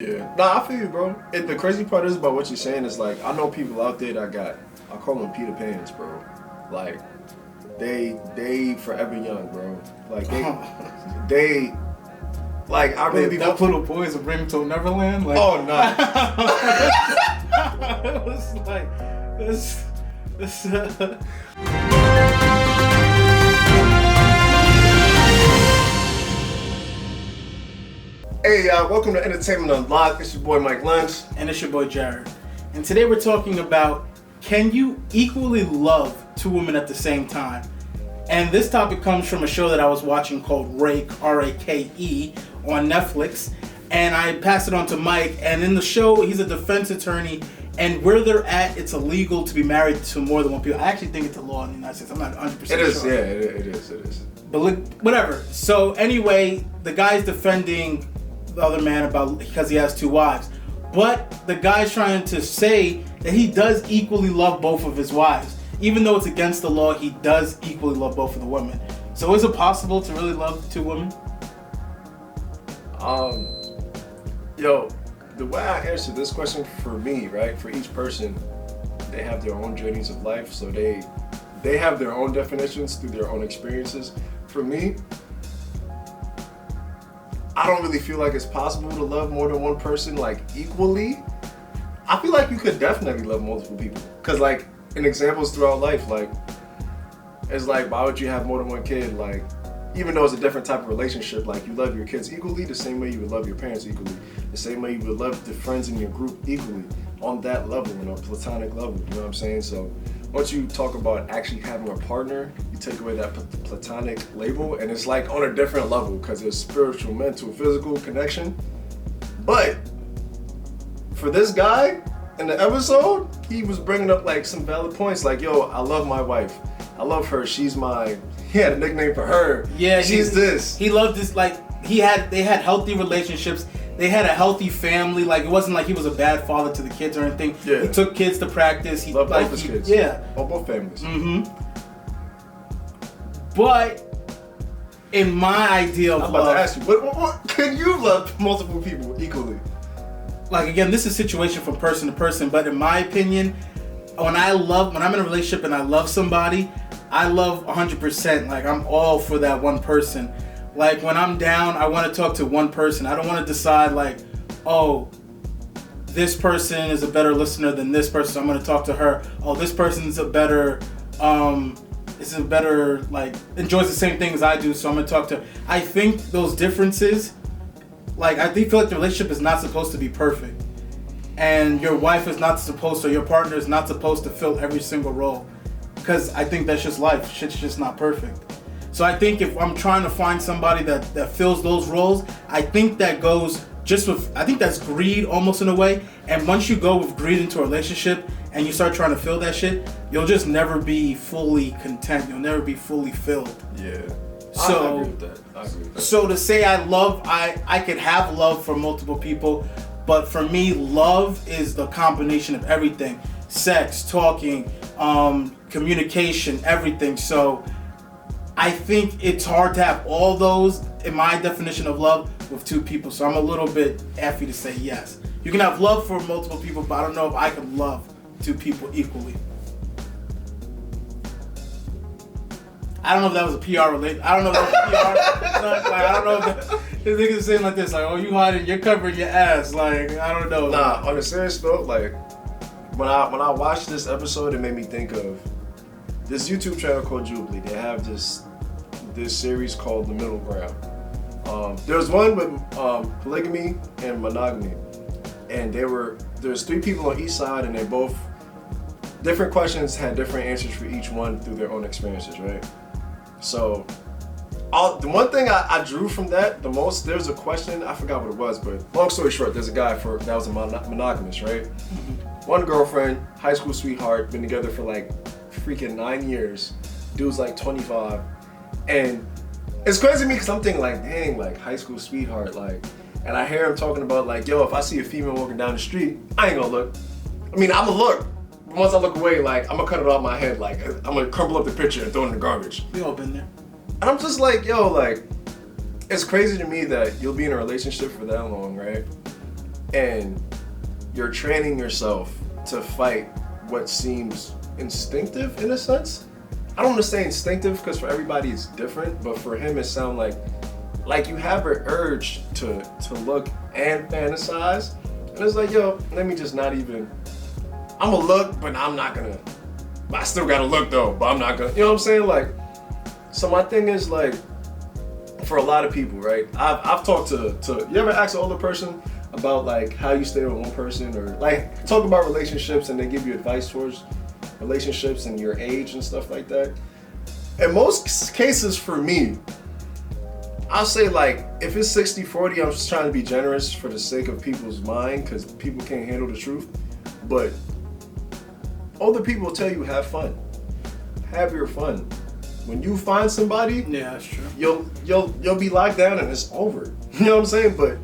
Yeah. Nah, I feel you, bro. The crazy part is about what you're saying is like, I know people out there that I call them Peter Pans, bro. Like, they forever young, bro. Like, they, like, I really that little boys will bring him to Neverland. Like, oh, no. It was like, this. Hey, y'all, welcome to Entertainment Unlocked. It's your boy Mike Lunch. And it's your boy Jared. And today we're talking about, can you equally love two women at the same time? And this topic comes from a show that I was watching called Rake, R-A-K-E, on Netflix. And I passed it on to Mike. And in the show, he's a defense attorney. And where they're at, it's illegal to be married to more than one people. I actually think it's a law in the United States. I'm not 100% sure. It is, yeah, it is. But look, whatever. So anyway, the guy's defending the other man about because he has two wives. But the guy's trying to say that he does equally love both of his wives. Even though it's against the law, he does equally love both of the women. So is it possible to really love two women? Yo, the way I answer this question for me, right, for each person, they have their own journeys of life, so they have their own definitions through their own experiences. For me, I don't really feel like it's possible to love more than one person, like, equally. I feel like you could definitely love multiple people. Because, like, in examples throughout life, like, it's like, why would you have more than one kid? Like, even though it's a different type of relationship, like, you love your kids equally, the same way you would love your parents equally. The same way you would love the friends in your group equally, on that level, on a platonic level, you know what I'm saying? So, once you talk about actually having a partner, you take away that platonic label, and it's like on a different level because it's spiritual, mental, physical connection. But for this guy in the episode, he was bringing up like some valid points, like, yo, I love my wife, I love her, she's my. He had a nickname for her. Yeah, she's this. He loved this, like they had healthy relationships. They had a healthy family. Like, it wasn't like he was a bad father to the kids or anything. Yeah. He took kids to practice. He loved both his kids. Yeah. Both families. Mm-hmm. But in my idea of I'm love, about to ask you, what can you love multiple people equally? Like, again, this is situation from person to person. But in my opinion, when I'm in a relationship and I love somebody, I love 100%. Like, I'm all for that one person. Like, when I'm down, I want to talk to one person. I don't want to decide, like, oh, this person is a better listener than this person, so I'm going to talk to her. Oh, this person's like, enjoys the same thing as I do, so I'm going to talk to her. I think those differences, like, I feel like the relationship is not supposed to be perfect. And your wife is not supposed to, or your partner is not supposed to fill every single role. Because I think that's just life. Shit's just not perfect. So I think if I'm trying to find somebody that fills those roles, I think that goes I think that's greed almost in a way. And once you go with greed into a relationship and you start trying to fill that shit, you'll just never be fully content. You'll never be fully filled. Yeah. So, I agree with that. So to say I could have love for multiple people, but for me, love is the combination of everything. Sex, talking, communication, everything. So I think it's hard to have all those in my definition of love with two people. So I'm a little bit iffy to say yes. You can have love for multiple people, but I don't know if I can love two people equally. I don't know if that was a PR related. I don't know if that was PR. Like, I don't know if the niggas saying like this, like, oh, you hiding, you're covering your ass. Like, I don't know. Nah, on a serious note, like, when I watched this episode, it made me think of this YouTube channel called Jubilee. They have this series called The Middle Ground. There's one with polygamy and monogamy, and there's three people on each side, and they both different questions had different answers for each one through their own experiences, right? So the one thing I drew from that the most, there was a question, I forgot what it was, but long story short, there's a guy that was a monogamous, right? Mm-hmm. One girlfriend, high school sweetheart, been together for like freaking 9 years. Dude's like 25, and it's crazy to me because I'm thinking like, dang, like high school sweetheart, like, and I hear him talking about like, yo, if I see a female walking down the street, I ain't gonna look. I mean, I'm gonna look. But once I look away, like, I'm gonna cut it off my head, like, I'm gonna crumple up the picture and throw it in the garbage. We all been there. And I'm just like, yo, like, it's crazy to me that you'll be in a relationship for that long, right? and you're training yourself to fight what seems instinctive in a sense. I don't want to say instinctive because for everybody it's different, but for him it sounds like you have an urge to look and fantasize, and it's like, yo, let me just not even. I'm gonna look, but I'm not gonna. I still gotta look though, but I'm not gonna. You know what I'm saying? Like, so my thing is like, for a lot of people, right? I've talked to. You ever ask an older person about like how you stay with one person, or like talk about relationships, and they give you advice towards relationships and your age and stuff like that? In most cases, for me, I'll say like if it's 60-40, I'm just trying to be generous for the sake of people's mind because people can't handle the truth. But older people tell you have fun, have your fun. When you find somebody, yeah, that's true. You'll be locked down and it's over. You know what I'm saying? But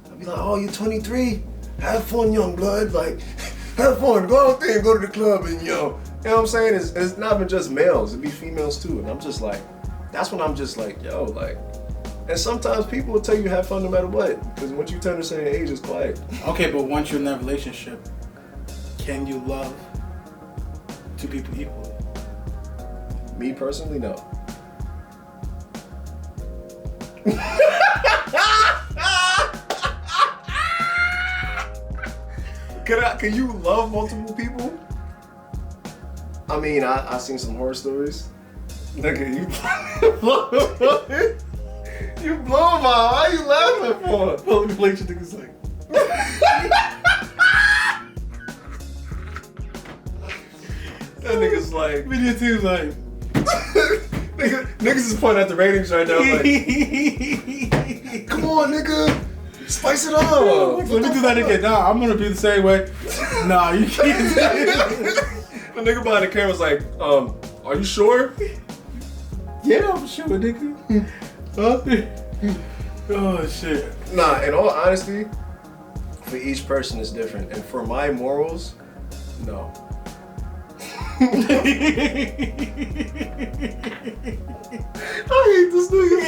I'll be like, oh, you're 23, have fun, young blood. Like, have fun, go out there and go to the club and you know what I'm saying? It's not even just males, it be females too. And I'm just like. That's when I'm just like, yo, like, and sometimes people will tell you have fun no matter what, because once you turn a certain age, it's quiet. Okay, but once you're in that relationship, can you love two people equally? Me personally, no. Can you love multiple people? I mean, I seen some horror stories. Nigga, you blow my. Why you laughing for? Well, let me play your niggas like. That nigga's like. Video team's like. Niggas is pointing at the ratings right now. Like, come on, nigga, spice it up. Let me do that again. Nah, I'm gonna be the same way. Nah, you can't. The nigga behind the camera's like, are you sure? Yeah, I'm sure, nigga. Huh? Oh, shit. Nah, in all honesty, for each person is different. And for my morals, no. I hate this nigga.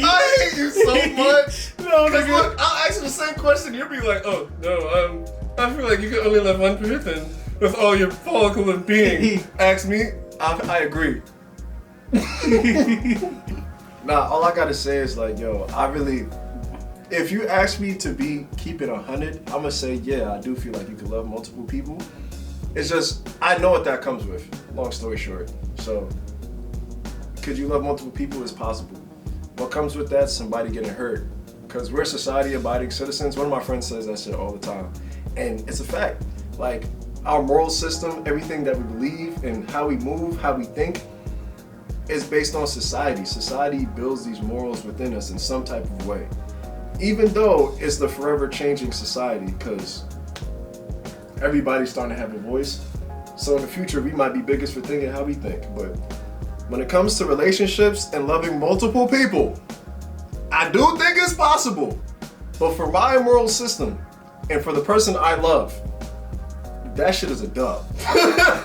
I hate you so much. No, Because nigga. look, I'll ask you the same question. You'll be like, oh, no, I feel like you can only love one person with all your follicle of being. Ask me, I agree. Nah, all I gotta say is like, yo, I really, if you ask me to keep it 100, I'm gonna say, yeah, I do feel like you can love multiple people. It's just, I know what that comes with, long story short. So, could you love multiple people? It's possible. What comes with that? Somebody getting hurt. Because we're society-abiding citizens. One of my friends says that shit all the time. And it's a fact. Like, our moral system, everything that we believe, and how we move, how we think, is based on society. Society builds these morals within us in some type of way. Even though it's the forever changing society, because everybody's starting to have a voice. So in the future, we might be biggest for thinking how we think. But when it comes to relationships and loving multiple people, I do think it's possible. But for my moral system and for the person I love, that shit is a dub.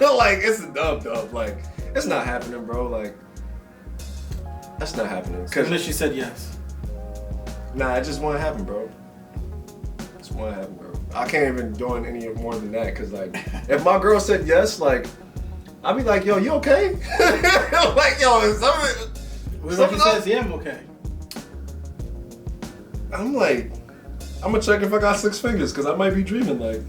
Like, it's a dub. Like, it's not happening, bro. Like, that's not happening. Unless she said yes. Nah, it just won't happen, bro. It just won't happen, bro. I can't even do any more than that, because, like, if my girl said yes, like, I'd be like, yo, you okay? Like, yo, is something... What if she says, yeah, I'm okay? I'm like, I'm gonna check if I got 6 fingers, because I might be dreaming, like...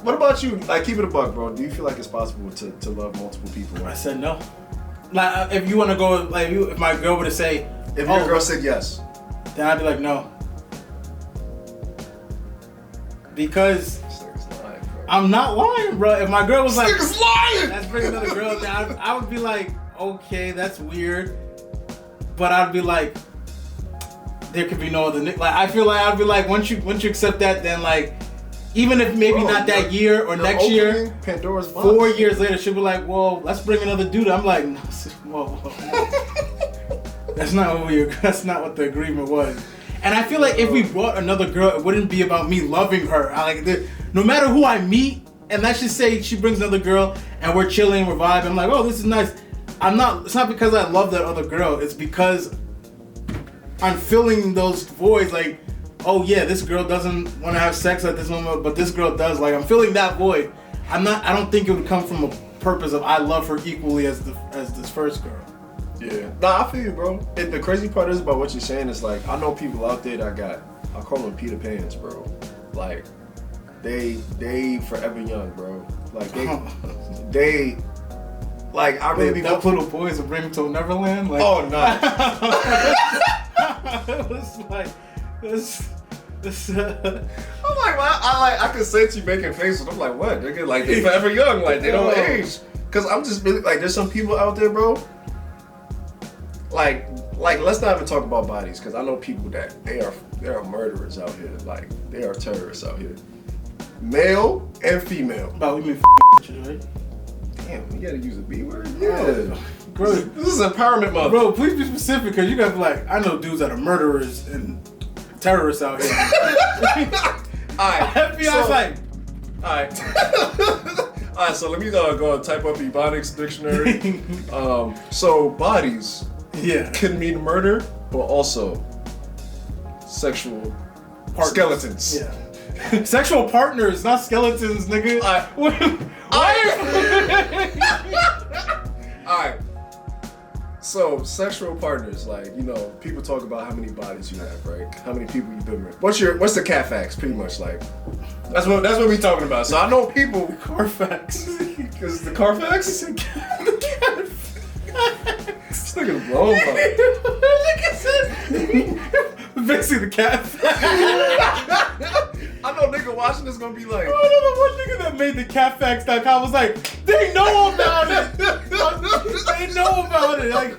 What about you? Like, keep it a buck, bro. Do you feel like it's possible to love multiple people? I said no. Like, if you want to go, like, if my girl were to say, if your girl said yes, then I'd be like, no. Because this nigga's lying, bro. I'm not lying, bro. If my girl was like, This nigga's lying! let's bring another girl down, I would be like, okay, that's weird. But I'd be like, there could be no other. Like, I feel like I'd be like, once you accept that, then like, even if maybe not that year or next year, Pandora's box. 4 years later, she'll be like, well, let's bring another dude. I'm like, no, whoa. That's not what the agreement was. And I feel like if we brought another girl, it wouldn't be about me loving her. No matter who I meet, and let's just say she brings another girl and we're chilling, we're vibing, I'm like, oh, this is nice. It's not because I love that other girl. It's because I'm filling those voids. Like, oh yeah, this girl doesn't want to have sex at this moment, but this girl does. Like, I'm filling that void. I don't think it would come from a purpose of I love her equally as this first girl. Yeah. Nah, I feel you, bro. The crazy part is about what you're saying is like, I know people out there that I call them Peter Pans, bro. Like, they forever young, bro. Like, they like, I really that little boy is a bring to Neverland. Like, oh, no. It was like this. I'm like, well, I can sense you making faces. I'm like, what? Nigga, like, they forever young. Like, they don't age. Because I'm just really, like, there's some people out there, bro. Like, let's not even talk about bodies. Because I know people that they are murderers out here. Like, they are terrorists out here. Male and female. But we mean bitches, right? Damn, you gotta use a B word? Yeah. Bro, this is empowerment month. Bro, please be specific, because you guys like, I know dudes that are murderers and terrorists out here. Alright. FBI's like. Alright, so let me go and type up Ebonics dictionary. So bodies can mean murder, but also sexual skeletons. Yeah. Sexual partners, not skeletons, nigga. Alright. So, sexual partners, like, you know, people talk about how many bodies you have, right? How many people you've been with. What's the Carfax, pretty much, like? That's what we talking about. So I know people. Carfax. Is the Carfax? The Carfax. This nigga's blown, bro. Look at this. Basically the Carfax. I know nigga watching this gonna be like, I don't know what nigga that made the Carfax.com was like, they know about it. They know about it. Like,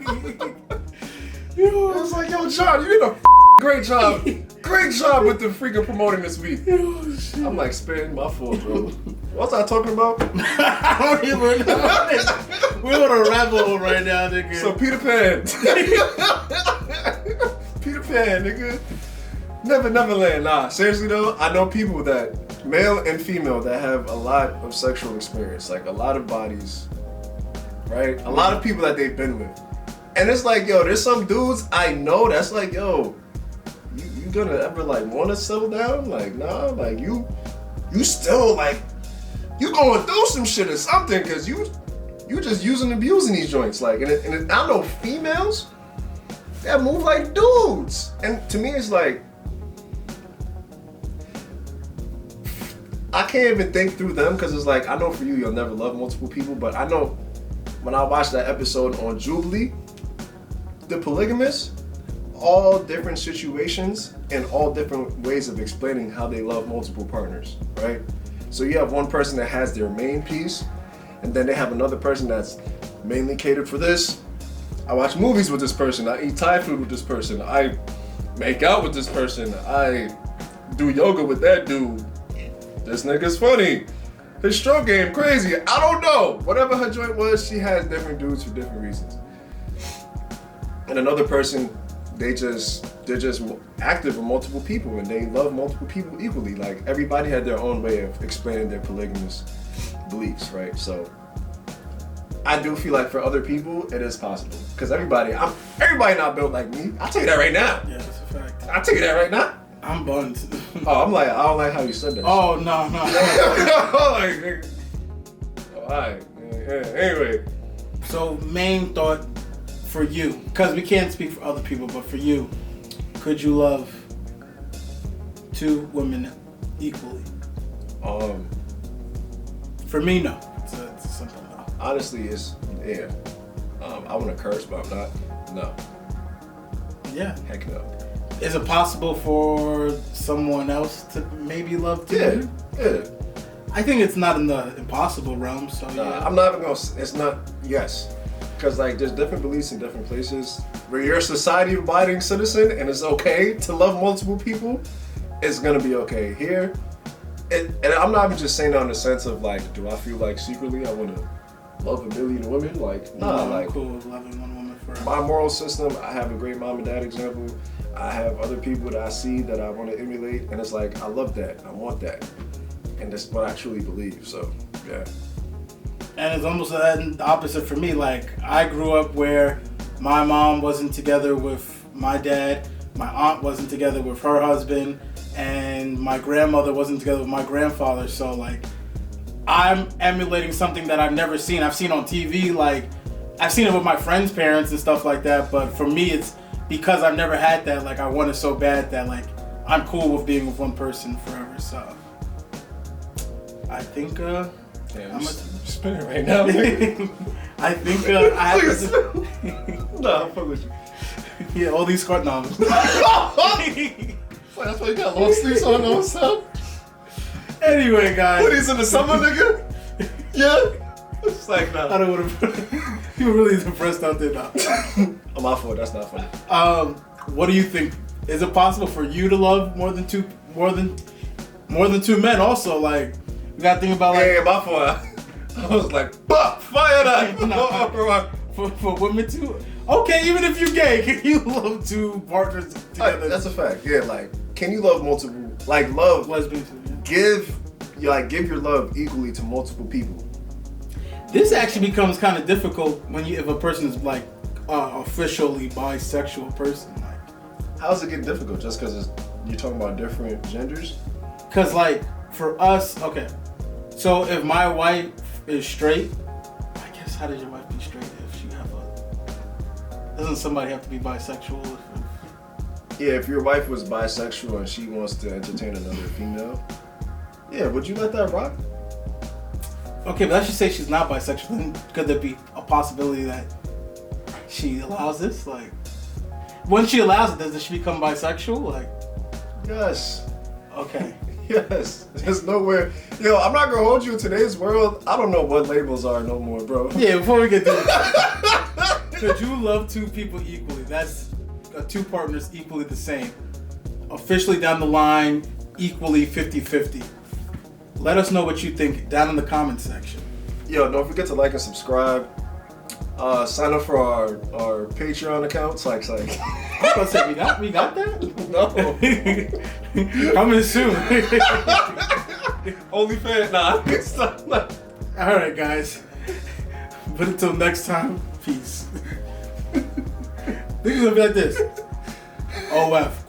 I was like, yo, John, you did a great job. Great job with the freaking promoting this week. I'm like spitting my full, bro. What was I talking about? I don't even know. We're on a rabbit hole right now, nigga. So Peter Pan. Peter Pan, nigga. Neverland. Nah, seriously though, I know people that, male and female, that have a lot of sexual experience, like a lot of bodies, right? A lot of people that they've been with. And it's like, yo, there's some dudes I know that's like, yo, you gonna ever like wanna settle down? Like, nah, like you still like, you going through some shit or something, cause you just using and abusing these joints. Like, and I know females that move like dudes. And to me it's like, I can't even think through them, because it's like, I know for you'll never love multiple people, but I know when I watched that episode on Jubilee, the polygamists, all different situations and all different ways of explaining how they love multiple partners, right? So you have one person that has their main piece, and then they have another person that's mainly catered for this. I watch movies with this person, I eat Thai food with this person, I make out with this person, I do yoga with that dude. This nigga's funny. His stroke game crazy. I don't know. Whatever her joint was, she has different dudes for different reasons. And another person, they're just active with multiple people, and they love multiple people equally. Like, everybody had their own way of explaining their polygamous beliefs, right? So I do feel like for other people, it is possible. Because everybody not built like me. I'll tell you that right now. Yeah, that's a fact. I'll tell you that right now. I'm bunned. Oh, I'm like, I don't like how you said that. Oh, no. Like, alright. Yeah, anyway. So, main thought for you, because we can't speak for other people, but for you, could you love two women equally? For me, no. It's a simple no. Honestly, it's, yeah. I want to curse, but I'm not. No. Yeah. Heck no. Is it possible for someone else to maybe love two women? Yeah. I think it's not in the impossible realm, so yeah. I'm not even gonna, it's not, yes. Because like, there's different beliefs in different places. Where you're a society-abiding citizen and it's okay to love multiple people, it's gonna be okay. Here, and I'm not even just saying that in the sense of like, do I feel like secretly I wanna love a million women? Like, nah, I'm cool with loving one woman forever. My moral system, I have a great mom and dad example. I have other people that I see that I want to emulate, and it's like, I love that, I want that, and that's what I truly believe, so, yeah. And it's almost the opposite for me. Like, I grew up where my mom wasn't together with my dad, my aunt wasn't together with her husband, and my grandmother wasn't together with my grandfather. So like, I'm emulating something that I've never seen. I've seen on TV, like I've seen it with my friends' parents and stuff like that. But for me, it's because I've never had that. Like I want it so bad that like I'm cool with being with one person forever. So I think I'm spinning right now. I think I have to. Nah, fuck with you. Yeah, all these card novels. That's why you got long sleeves on, know what's up? Anyway, guys. What is in the summer, nigga? Yeah. It's like, nah. I don't want to. You were really depressed out there now. I'm off for it. That's not funny. What do you think? Is it possible for you to love more than two men? Also, like you gotta think about like. Hey, my fault. I was like, bah, fire that. For women too. Okay, even if you're gay, can you love two partners together? That's a fact. Yeah, like, can you love multiple? Like, love lesbians. Yeah. Give your love equally to multiple people. This actually becomes kind of difficult if a person is like officially bisexual person. Like, how's it get difficult? Just because you're talking about different genders? Because like for us, okay. So if my wife is straight, I guess how does your wife be straight if she have a? Doesn't somebody have to be bisexual? Yeah, if your wife was bisexual and she wants to entertain another female, yeah, would you let that rock? Okay, but let's just say she's not bisexual. Then could there be a possibility that she allows this? Like, when she allows it, does she become bisexual? Like, yes. Okay. Yes. There's nowhere. Yo, I'm not gonna hold you in today's world. I don't know what labels are no more, bro. Yeah, before we get to that, could you love two people equally? That's two partners equally the same. Officially down the line, equally 50-50. Let us know what you think down in the comments section. Yo, don't forget to like and subscribe. Sign up for our Patreon accounts. Like. I was gonna say, we got that? No. Coming soon. OnlyFans, nah. All right, guys. But until next time, peace. This is gonna be like this. OF ?